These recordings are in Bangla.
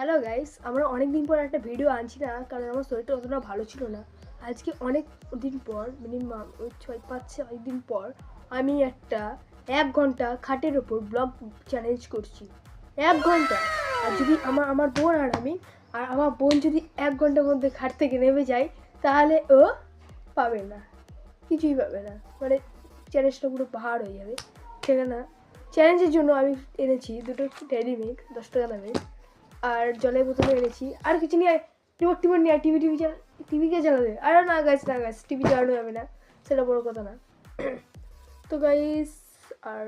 হ্যালো গাইস, আমরা অনেক দিন পর একটা ভিডিও আনছি না, কারণ আমার শরীরটা অতটা ভালো ছিল না। আজকে অনেক দিন পর, মিনিমাম ওই 6 দিন পর আমি একটা 1 ঘন্টা খাটের ওপর ব্লগ চ্যালেঞ্জ করছি। 1 ঘন্টা। আর যদি আমার বোন আর আমার বোন যদি 1 ঘন্টার মধ্যে খাট থেকে নেমে যায়, তাহলে ও পাবে না, কিছুই পাবে না। মানে চ্যালেঞ্জটা পুরো পাহাড় হয়ে যাবে। সেখানে চ্যালেঞ্জের জন্য আমি এনেছি দুটো ডেইরি মিল্ক 10 টাকা দামে, আর জলের বোতলে এনেছি। আর কিছু নিয়ে রিমোট টিমোট নিয়ে টিভিকে চালাবে। আর না গাছ টিভি চালানো যাবে না, সেটা বড় কথা না। তো গাইস, আর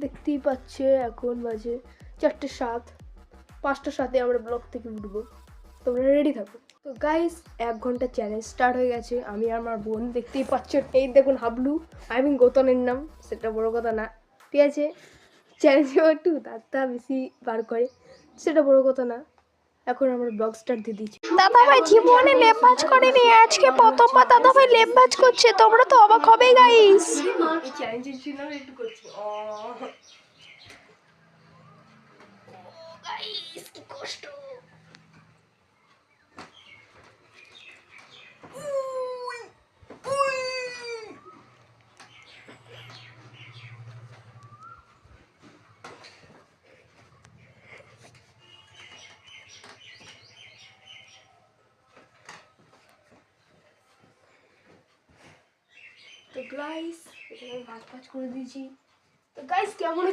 দেখতেই পাচ্ছে এখন বাজে 4:07। 5:07 আমরা ব্লগ থেকে উঠবো, তোমরা রেডি থাকো। তো গাইস, 1 ঘন্টা চ্যালেঞ্জ স্টার্ট হয়ে গেছে। আমি আর আমার বোন দেখতেই পাচ্ছেন, এই দেখুন হাবলু, আই মিন গৌতমের নাম, সেটা বড় কথা না, ঠিক আছে। চ্যালেঞ্জে একটু দাঁতটা বেশি বার করে, সেটা বড় কথা না। এখন আমরা ব্লগ স্টার্ট দিয়ে দিচ্ছি। দাদাভাই জীবনে লেপ ভাজ করেনি, আজকে প্রথমবার দাদাভাই লেপ ভাজ করছে। তোমরা তো অবাক হবেই গাইস। এই চ্যালেঞ্জের জন্য আমি একটু করছি। গাইস, কি কষ্ট। তো গাইস, এখানে আমি ভাজ করে দিয়েছি। তো গাইস, কেমন